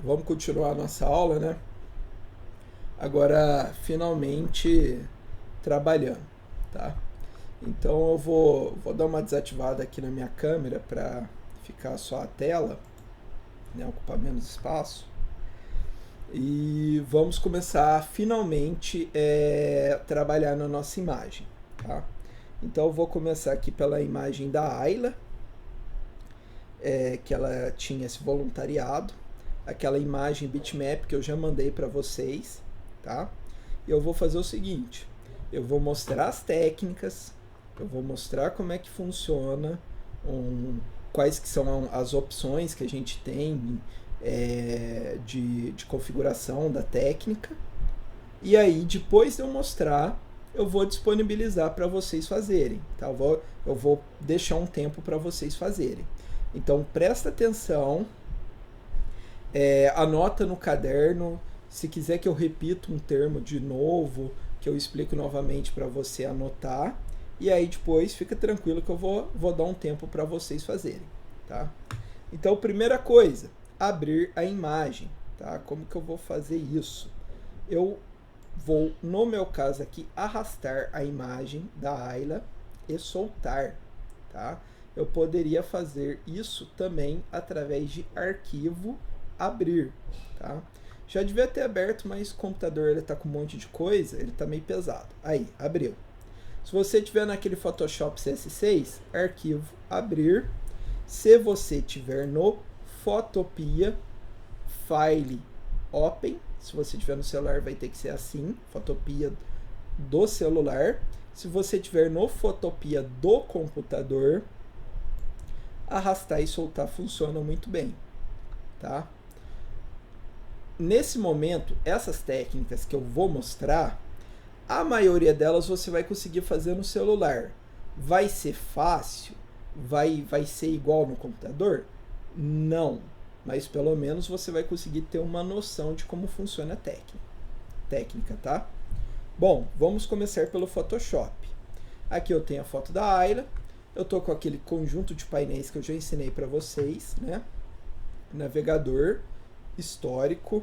Vamos continuar a nossa aula, né? Agora, finalmente, trabalhando, tá? Então, eu vou dar uma desativada aqui na minha câmera para ficar só a tela, né? Ocupar menos espaço. E vamos começar, finalmente, trabalhar na nossa imagem, tá? Então, eu vou começar aqui pela imagem da Ayla, que ela tinha esse voluntariado, aquela imagem bitmap que eu já mandei para vocês, tá? E eu vou fazer o seguinte, eu vou mostrar as técnicas, eu vou mostrar como é que funciona, quais que são as opções que a gente tem de configuração da técnica, e aí depois de eu mostrar, eu vou disponibilizar para vocês fazerem, tá? Eu vou deixar um tempo para vocês fazerem. Então presta atenção, anota no caderno, se quiser que eu repita um termo de novo, que eu explico novamente para você anotar, e aí depois fica tranquilo que eu vou dar um tempo para vocês fazerem, tá? Então, primeira coisa, abrir a imagem, tá? Como que eu vou fazer isso? Eu vou, no meu caso aqui, arrastar a imagem da Ayla e soltar, tá? Eu poderia fazer isso também através de arquivo abrir, tá? Já devia ter aberto, mas o computador ele tá com um monte de coisa, ele tá meio pesado. Aí, abriu. Se você tiver naquele Photoshop CS6, arquivo abrir. Se você tiver no Photopia, file open. Se você tiver no celular vai ter que ser assim, Photopia do celular. Se você tiver no Photopia do computador, arrastar e soltar funciona muito bem, tá? Nesse momento, essas técnicas que eu vou mostrar, a maioria delas você vai conseguir fazer no celular. Vai ser fácil? Vai ser igual no computador? Não, mas pelo menos você vai conseguir ter uma noção de como funciona a técnica, tá? Bom, vamos começar pelo Photoshop. Aqui eu tenho a foto da Ayla, eu tô com aquele conjunto de painéis que eu já ensinei para vocês, né? Navegador, histórico,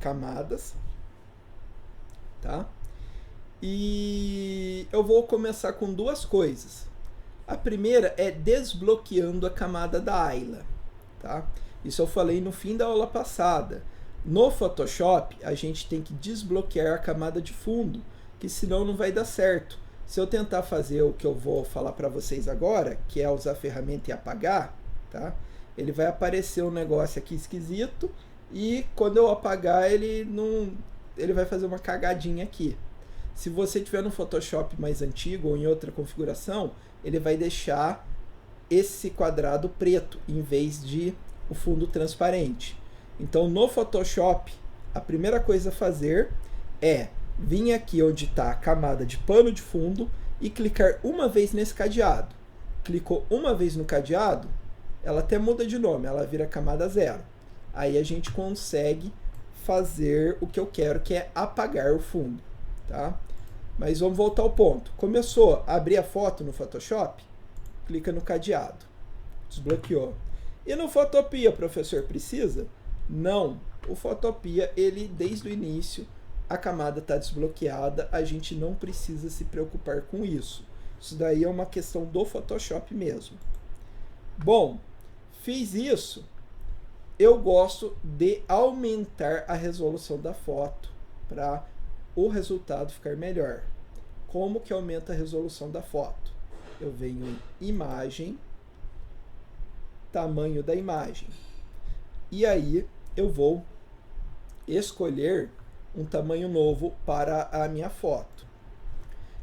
camadas, tá? E eu vou começar com duas coisas. A primeira é desbloqueando a camada da Ayla, tá? Isso eu falei no fim da aula passada. No Photoshop, a gente tem que desbloquear a camada de fundo, que senão não vai dar certo. Se eu tentar fazer o que eu vou falar para vocês agora, que é usar a ferramenta e apagar, tá? Ele vai aparecer um negócio aqui esquisito e quando eu apagar ele vai fazer uma cagadinha aqui. Se você tiver no Photoshop mais antigo ou em outra configuração, ele vai deixar esse quadrado preto em vez de o fundo transparente. Então no Photoshop, a primeira coisa a fazer é vir aqui onde está a camada de pano de fundo e clicar uma vez nesse cadeado. Clicou uma vez no cadeado, ela até muda de nome, ela vira camada 0. Aí a gente consegue fazer o que eu quero, que é apagar o fundo, tá? Mas vamos voltar ao ponto. Começou a abrir a foto no Photoshop, clica no cadeado, desbloqueou. E no Photopia, professor, precisa? Não. O Photopia, ele desde o início, a camada está desbloqueada, a gente não precisa se preocupar com isso. Isso daí é uma questão do Photoshop mesmo. Bom, fiz isso, eu gosto de aumentar a resolução da foto para o resultado ficar melhor. Como que aumenta a resolução da foto? Eu venho em imagem, tamanho da imagem. E aí eu vou escolher um tamanho novo para a minha foto.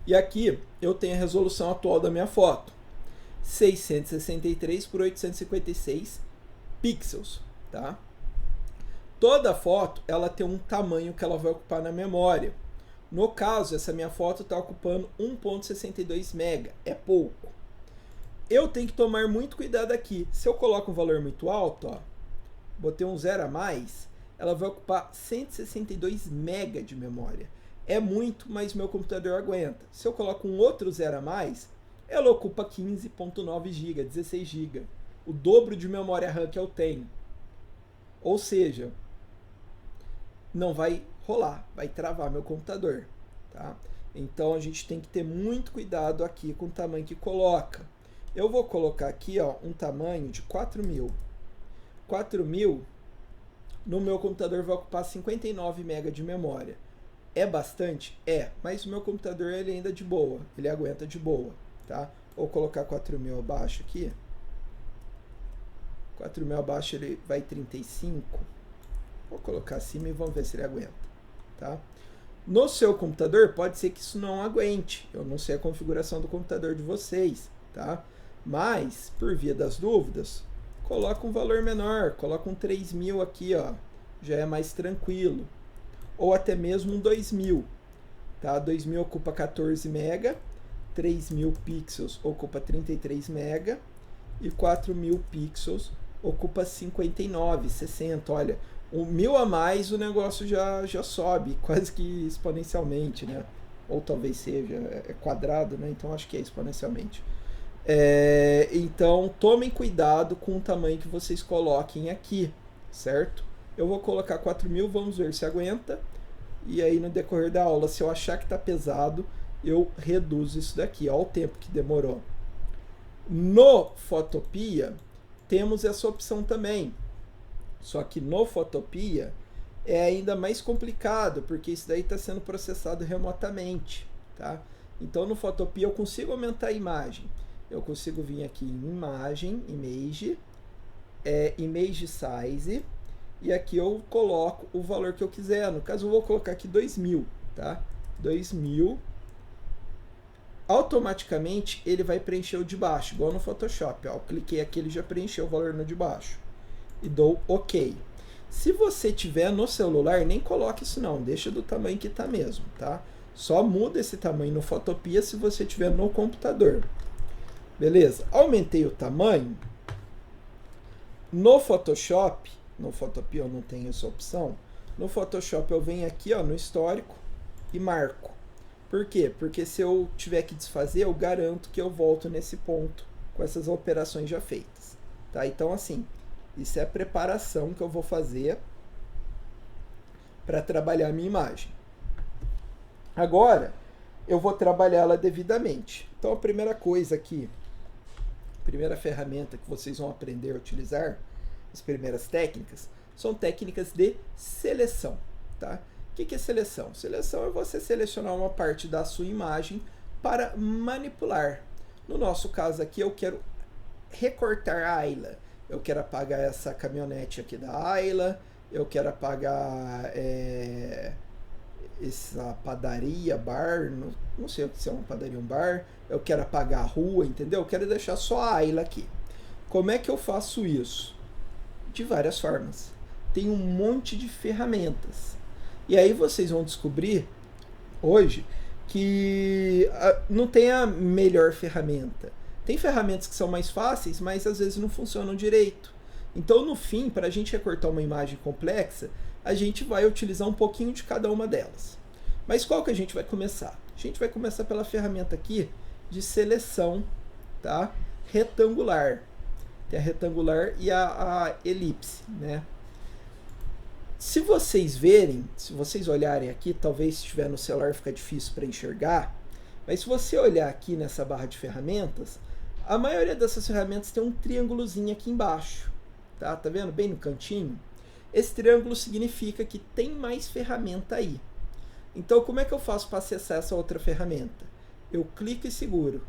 E aqui eu tenho a resolução atual da minha foto, 663 por 856 pixels, tá? Toda foto ela tem um tamanho que ela vai ocupar na memória. No caso, essa minha foto está ocupando 1.62 MB, é pouco. Eu tenho que tomar muito cuidado aqui. Se eu coloco um valor muito alto, ó, botei um 0 a mais, ela vai ocupar 162 MB de memória. É muito, mas meu computador aguenta. Se eu coloco um outro 0 a mais, ela ocupa 15.9 GB, 16 GB. O dobro de memória RAM que eu tenho. Ou seja, não vai rolar, vai travar meu computador, tá? Então a gente tem que ter muito cuidado aqui com o tamanho que coloca. Eu vou colocar aqui, ó, um tamanho de 4.000. 4.000 no meu computador vai ocupar 59 MB de memória. É bastante? É, mas o meu computador ele ainda é de boa, ele aguenta de boa, tá? Vou colocar 4.000 abaixo aqui. 4.000 abaixo ele vai 35. Vou colocar acima e vamos ver se ele aguenta, tá? No seu computador pode ser que isso não aguente. Eu não sei a configuração do computador de vocês, tá? Mas, por via das dúvidas, coloca um valor menor, coloca um 3.000 aqui, ó, já é mais tranquilo. Ou até mesmo um 2.000, tá? 2.000 ocupa 14 MB, 3.000 pixels ocupa 33 MB e 4.000 pixels ocupa 59, 60. Olha, 1.000 a mais o negócio já sobe quase que exponencialmente, né? Ou talvez seja, é quadrado, né? Então acho que é exponencialmente. Então tomem cuidado com o tamanho que vocês coloquem aqui, certo? Eu vou colocar 4.000, vamos ver se aguenta. E aí no decorrer da aula, se eu achar que está pesado, eu reduzo isso daqui. Olha o tempo que demorou. No Photopea, temos essa opção também. Só que no Photopea é ainda mais complicado, porque isso daí está sendo processado remotamente, tá? Então no Photopea eu consigo aumentar a imagem. Eu consigo vir aqui em imagem, image, image size, e aqui eu coloco o valor que eu quiser. No caso eu vou colocar aqui 2.000, tá? 2.000. Automaticamente ele vai preencher o de baixo, igual no Photoshop. Ó, eu cliquei aqui, ele já preencheu o valor no de baixo. E dou OK. Se você tiver no celular, nem coloque isso não, deixa do tamanho que está mesmo, tá? Só muda esse tamanho no Photopea se você tiver no computador. Beleza? Aumentei o tamanho. No Photoshop, no Photopea eu não tenho essa opção. No Photoshop eu venho aqui, ó, no histórico e marco. Por quê? Porque se eu tiver que desfazer, eu garanto que eu volto nesse ponto com essas operações já feitas, tá? Então assim, isso é a preparação que eu vou fazer para trabalhar a minha imagem. Agora, eu vou trabalhá-la devidamente. Então, a primeira coisa aqui, a primeira ferramenta que vocês vão aprender a utilizar, as primeiras técnicas, são técnicas de seleção, tá? O que é seleção? Seleção é você selecionar uma parte da sua imagem para manipular. No nosso caso aqui, eu quero recortar a Ayla. Eu quero apagar essa caminhonete aqui da Ayla, eu quero apagar essa padaria, bar, não sei o que é uma padaria, um bar, eu quero apagar a rua, entendeu? Eu quero deixar só a Ayla aqui. Como é que eu faço isso? De várias formas. Tem um monte de ferramentas. E aí vocês vão descobrir hoje que não tem a melhor ferramenta. Tem ferramentas que são mais fáceis, mas às vezes não funcionam direito. Então, no fim, para a gente recortar uma imagem complexa, a gente vai utilizar um pouquinho de cada uma delas. Mas qual que a gente vai começar? A gente vai começar pela ferramenta aqui de seleção, tá? Retangular. Tem a retangular e a elipse, né? Se vocês verem, se vocês olharem aqui, talvez se estiver no celular fica difícil para enxergar, mas se você olhar aqui nessa barra de ferramentas, a maioria dessas ferramentas tem um triângulozinho aqui embaixo, tá? Tá vendo? Bem no cantinho. Esse triângulo significa que tem mais ferramenta aí. Então, como é que eu faço para acessar essa outra ferramenta? Eu clico e seguro.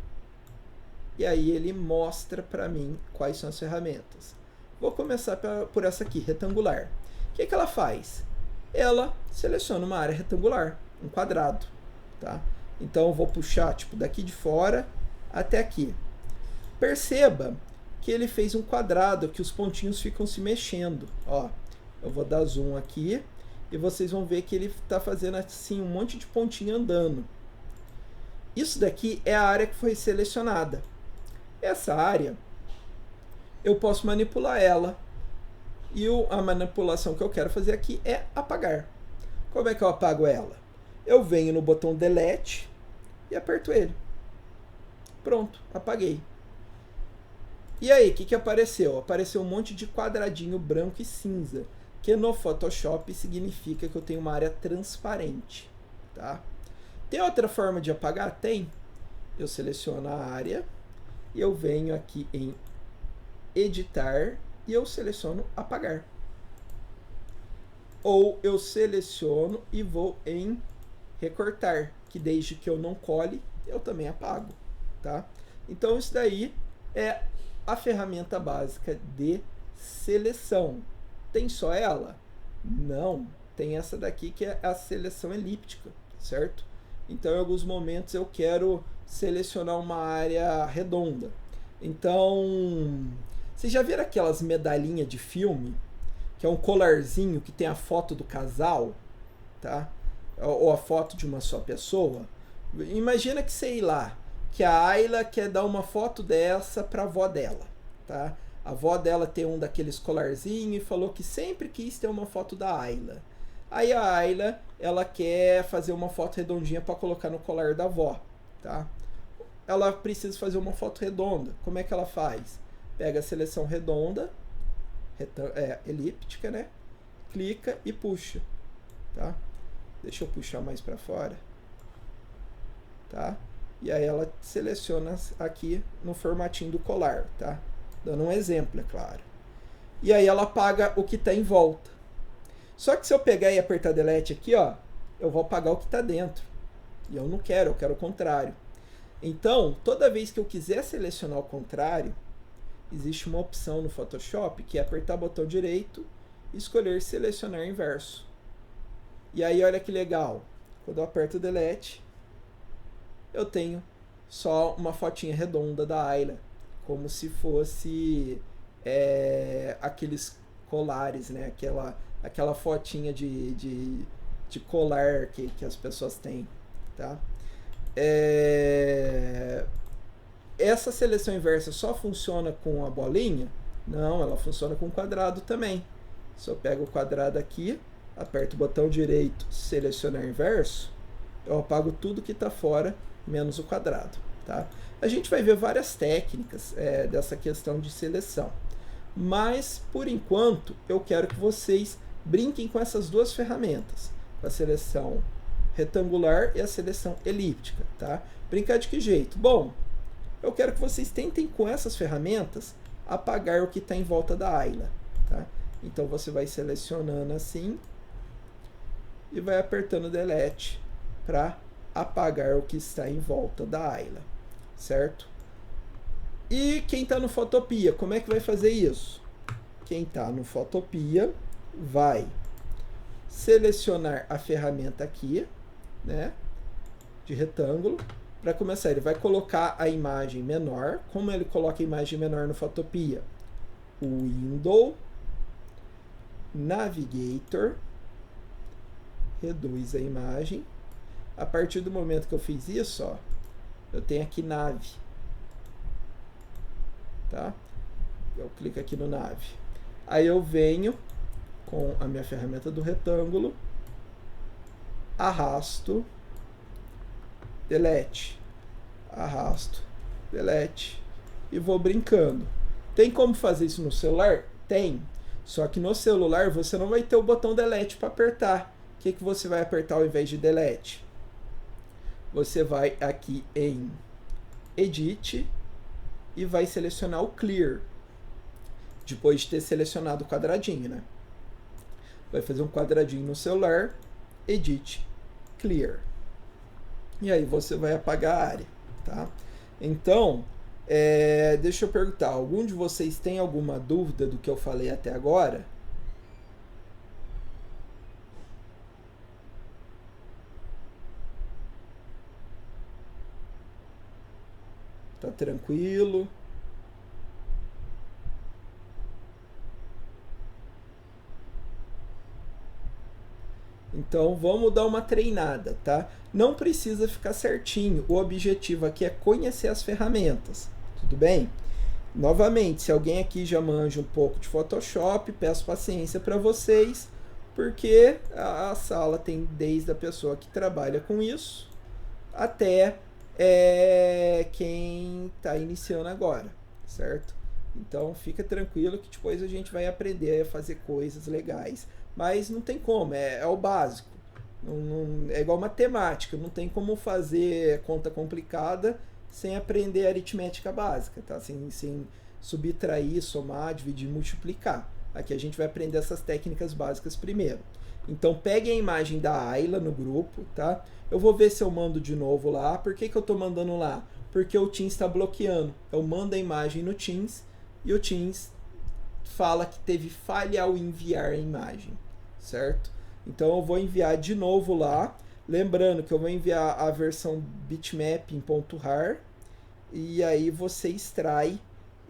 E aí ele mostra para mim quais são as ferramentas. Vou começar por essa aqui, retangular. O que ela faz? Ela seleciona uma área retangular, um quadrado, tá? Então eu vou puxar tipo daqui de fora até aqui. Perceba que ele fez um quadrado, que os pontinhos ficam se mexendo. Ó, eu vou dar zoom aqui e vocês vão ver que ele está fazendo assim um monte de pontinho andando. Isso daqui é a área que foi selecionada. Essa área eu posso manipular ela. E a manipulação que eu quero fazer aqui é apagar. Como é que eu apago ela? Eu venho no botão Delete e aperto ele. Pronto, apaguei. E aí, o que apareceu? Apareceu um monte de quadradinho branco e cinza, que no Photoshop significa que eu tenho uma área transparente, tá? Tem outra forma de apagar? Tem. Eu seleciono a área, e eu venho aqui em editar, e eu seleciono apagar. Ou eu seleciono e vou em recortar, que desde que eu não cole, eu também apago, tá? Então isso daí é a ferramenta básica de seleção. Tem só ela? Não. Tem essa daqui que é a seleção elíptica, certo? Então em alguns momentos eu quero selecionar uma área redonda. Então, vocês já viram aquelas medalhinhas de filme? Que é um colarzinho que tem a foto do casal, tá? Ou a foto de uma só pessoa. Imagina que, sei lá, que a Ayla quer dar uma foto dessa para a avó dela, tá? A avó dela tem um daqueles colarzinhos e falou que sempre quis ter uma foto da Ayla. Aí a Ayla, ela quer fazer uma foto redondinha para colocar no colar da avó, tá? Ela precisa fazer uma foto redonda. Como é que ela faz? Pega a seleção redonda, elíptica, né? Clica e puxa, tá? Deixa eu puxar mais para fora, tá? E aí ela seleciona aqui no formatinho do colar, tá? Dando um exemplo, é claro. E aí ela apaga o que está em volta. Só que se eu pegar e apertar Delete aqui, ó, eu vou apagar o que está dentro. E eu não quero, eu quero o contrário. Então, toda vez que eu quiser selecionar o contrário, existe uma opção no Photoshop que é apertar o botão direito e escolher selecionar inverso. E aí olha que legal, quando eu aperto Delete, eu tenho só uma fotinha redonda da Ayla, como se fosse aqueles colares, né? Aquela fotinha de colar que as pessoas têm, tá? Essa seleção inversa só funciona com a bolinha? Não, ela funciona com o quadrado também. Se eu pego o quadrado aqui, aperto o botão direito, selecionar inverso, eu apago tudo que está fora, menos o quadrado, tá? A gente vai ver várias técnicas dessa questão de seleção. Mas, por enquanto, eu quero que vocês brinquem com essas duas ferramentas, com a seleção retangular e a seleção elíptica, tá? Brincar de que jeito? Bom, eu quero que vocês tentem com essas ferramentas apagar o que está em volta da Ayla, tá? Então você vai selecionando assim e vai apertando Delete para apagar o que está em volta da Ayla, certo? E quem está no Photopea, como é que vai fazer isso? Quem está no Photopea vai selecionar a ferramenta aqui, né, de retângulo. Para começar, ele vai colocar a imagem menor. Como ele coloca a imagem menor no Photopea? Window, Navigator, reduz a imagem. A partir do momento que eu fiz isso, ó, eu tenho aqui Nav, tá? Eu clico aqui no Nav. Aí eu venho com a minha ferramenta do retângulo, arrasto, Delete, arrasto, Delete e vou brincando. Tem como fazer isso no celular? Tem. Só que no celular você não vai ter o botão Delete para apertar. O que você vai apertar ao invés de Delete? Você vai aqui em Edit e vai selecionar o Clear. Depois de ter selecionado o quadradinho, né? Vai fazer um quadradinho no celular, Edit, Clear. E aí você vai apagar a área, tá? Então, deixa eu perguntar, algum de vocês tem alguma dúvida do que eu falei até agora? Tá tranquilo? Então vamos dar uma treinada, tá? Não precisa ficar certinho. O objetivo aqui é conhecer as ferramentas, tudo bem? Novamente, se alguém aqui já manja um pouco de Photoshop, peço paciência para vocês, porque a sala tem desde a pessoa que trabalha com isso até quem está iniciando agora, certo? Então fica tranquilo que depois a gente vai aprender a fazer coisas legais. Mas não tem como, é o básico. É igual matemática, não tem como fazer conta complicada sem aprender aritmética básica, tá? Sem subtrair, somar, dividir, multiplicar. Aqui a gente vai aprender essas técnicas básicas primeiro. Então pegue a imagem da Ayla no grupo, tá? Eu vou ver se eu mando de novo lá. Por que eu estou mandando lá? Porque o Teams está bloqueando. Eu mando a imagem no Teams e o Teams fala que teve falha ao enviar a imagem, certo? Então eu vou enviar de novo lá. Lembrando que eu vou enviar a versão bitmap em .rar e aí você extrai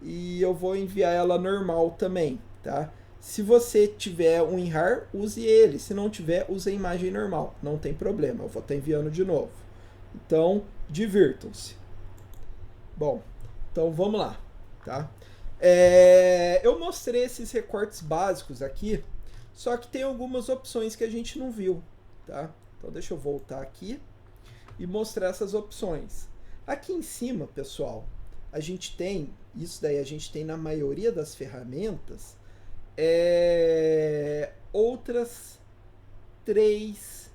e eu vou enviar ela normal também, tá? Se você tiver um WinRAR, use ele. Se não tiver, use a imagem normal. Não tem problema, eu vou estar enviando de novo. Então, divirtam-se. Bom, então vamos lá, tá? Eu mostrei esses recortes básicos aqui, só que tem algumas opções que a gente não viu, tá? Então deixa eu voltar aqui e mostrar essas opções. Aqui em cima, pessoal, a gente tem, isso daí a gente tem na maioria das ferramentas, outras 3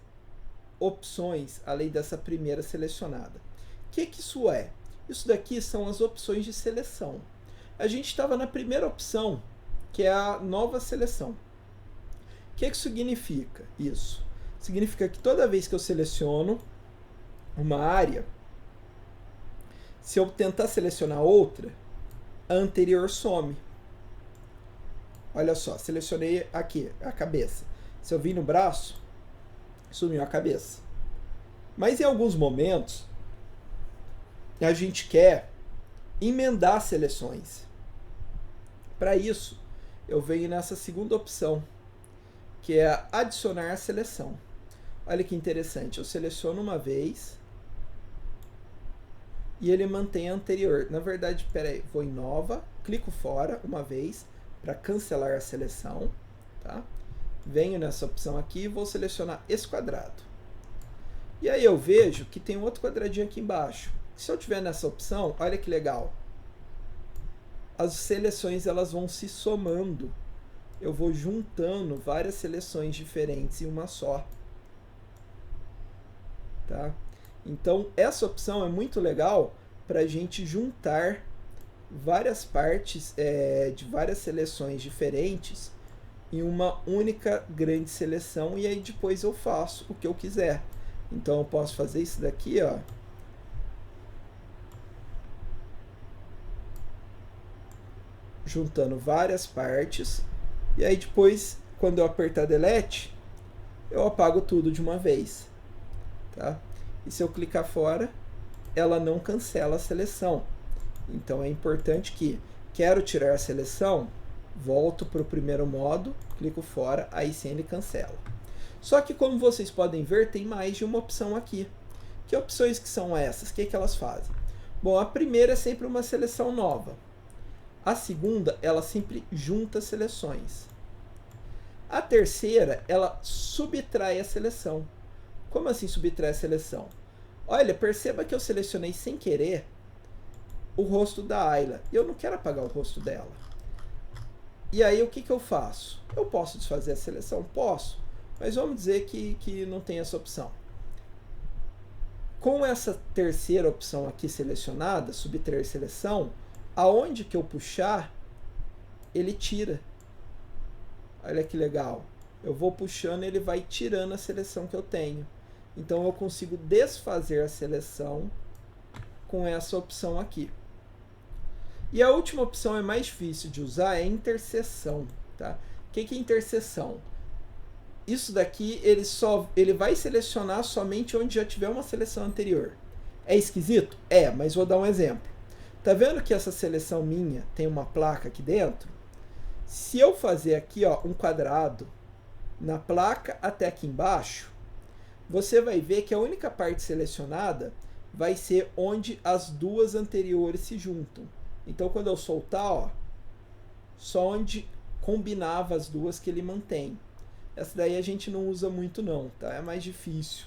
opções, além dessa primeira selecionada. O que isso é? Isso daqui são as opções de seleção. A gente estava na primeira opção, que é a nova seleção. O que isso significa? Isso significa que toda vez que eu seleciono uma área, se eu tentar selecionar outra, a anterior some. Olha só, selecionei aqui a cabeça. Se eu vir no braço, sumiu a cabeça. Mas em alguns momentos, a gente quer emendar seleções. Para isso, eu venho nessa segunda opção, que é adicionar a seleção. Olha que interessante, eu seleciono uma vez e ele mantém a anterior. Na verdade, peraí, vou em nova, clico fora uma vez para cancelar a seleção, tá? Venho nessa opção aqui e vou selecionar esse quadrado. E aí eu vejo que tem outro quadradinho aqui embaixo. Se eu tiver nessa opção, olha que legal. As seleções elas vão se somando. Eu vou juntando várias seleções diferentes em uma só. Tá? Então essa opção é muito legal para a gente juntar várias partes de várias seleções diferentes em uma única grande seleção e aí depois eu faço o que eu quiser. Então eu posso fazer isso daqui, ó. Juntando várias partes e aí depois, quando eu apertar Delete, eu apago tudo de uma vez. Tá? E se eu clicar fora, ela não cancela a seleção. Então é importante que, quero tirar a seleção, volto para o primeiro modo, clico fora, aí sim ele cancela. Só que como vocês podem ver, tem mais de uma opção aqui. Que opções que são essas? O que elas fazem? Bom, a primeira é sempre uma seleção nova. A segunda, ela sempre junta seleções. A terceira, ela subtrai a seleção. Como assim subtrai a seleção? Olha, perceba que eu selecionei sem querer o rosto da Ayla. E eu não quero apagar o rosto dela. E aí o que eu faço? Eu posso desfazer a seleção? Posso. Mas vamos dizer que não tem essa opção. Com essa terceira opção aqui selecionada, subtrair seleção, aonde que eu puxar, ele tira. Olha que legal. Eu vou puxando, ele vai tirando a seleção que eu tenho. Então eu consigo desfazer a seleção com essa opção aqui. E a última opção é mais difícil de usar, é interseção. Tá? O que é interseção? Isso daqui ele vai selecionar somente onde já tiver uma seleção anterior. É esquisito? É, mas vou dar um exemplo. Tá vendo que essa seleção minha tem uma placa aqui dentro? Se eu fazer aqui ó, um quadrado na placa até aqui embaixo, você vai ver que a única parte selecionada vai ser onde as duas anteriores se juntam. Então quando eu soltar, ó, só onde combinava as duas que ele mantém. Essa daí a gente não usa muito não, tá? É mais difícil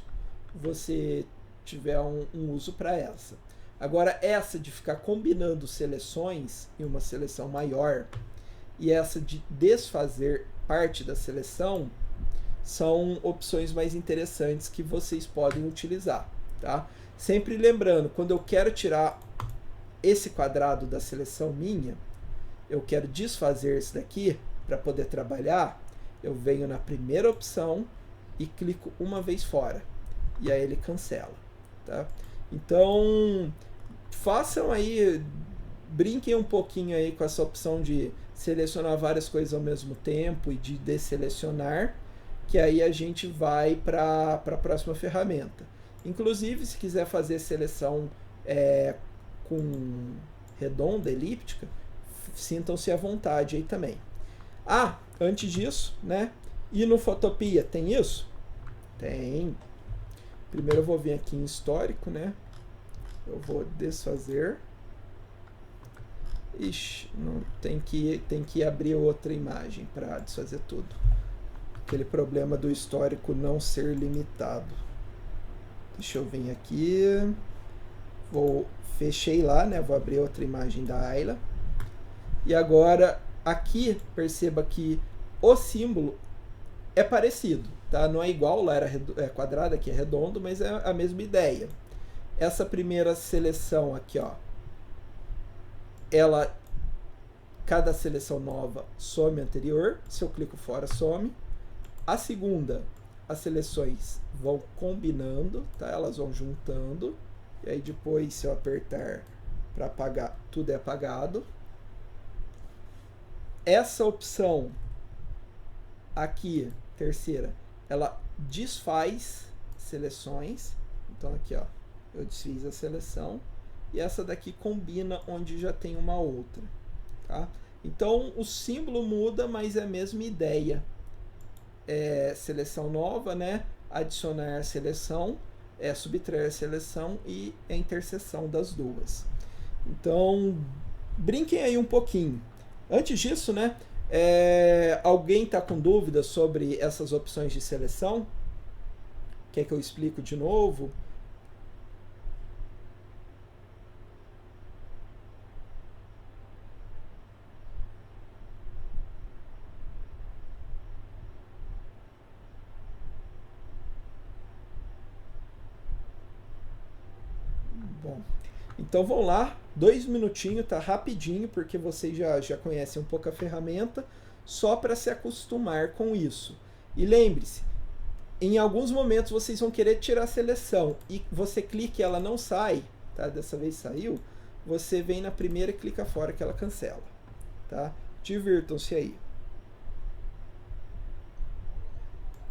você tiver um uso para essa. Agora, essa de ficar combinando seleções em uma seleção maior e essa de desfazer parte da seleção são opções mais interessantes que vocês podem utilizar, tá? Sempre lembrando, quando eu quero tirar esse quadrado da seleção minha, eu quero desfazer esse daqui para poder trabalhar, eu venho na primeira opção e clico uma vez fora. E aí ele cancela, tá? Então, façam aí, brinquem um pouquinho aí com essa opção de selecionar várias coisas ao mesmo tempo e de desselecionar, que aí a gente vai para a próxima ferramenta. Inclusive, se quiser fazer seleção com redonda, elíptica, sintam-se à vontade aí também. Ah, antes disso, né? E no Photopea tem isso? Tem. Primeiro eu vou vir aqui em histórico, né? Eu vou desfazer. Ixi, não, tem que abrir outra imagem para desfazer tudo. Aquele problema do histórico não ser limitado. Deixa eu vir aqui. Fechei lá, né? Vou abrir outra imagem da Ayla. E agora, aqui, perceba que o símbolo é parecido, tá? Não é igual, lá era quadrado, aqui é redondo, mas é a mesma ideia. Essa primeira seleção aqui, ó, cada seleção nova some a anterior. Se eu clico fora, some. A segunda, as seleções vão combinando, tá? Elas vão juntando. E aí depois, se eu apertar para apagar, tudo é apagado. Essa opção aqui, terceira, ela desfaz seleções. Então aqui, ó, eu desfiz a seleção. E essa daqui combina onde já tem uma outra, tá? Então o símbolo muda, mas é a mesma ideia. Seleção nova, né? Adicionar a seleção, subtrair a seleção e a interseção das duas. Então, brinquem aí um pouquinho. Antes disso, né? Alguém está com dúvidas sobre essas opções de seleção? Quer que eu explique de novo? Bom, então vamos lá, 2 minutinhos, tá rapidinho, porque vocês já conhecem um pouco a ferramenta, só para se acostumar com isso. E lembre-se, em alguns momentos vocês vão querer tirar a seleção e você clica e ela não sai, tá? Dessa vez saiu, você vem na primeira e clica fora que ela cancela, tá? Divirtam-se aí.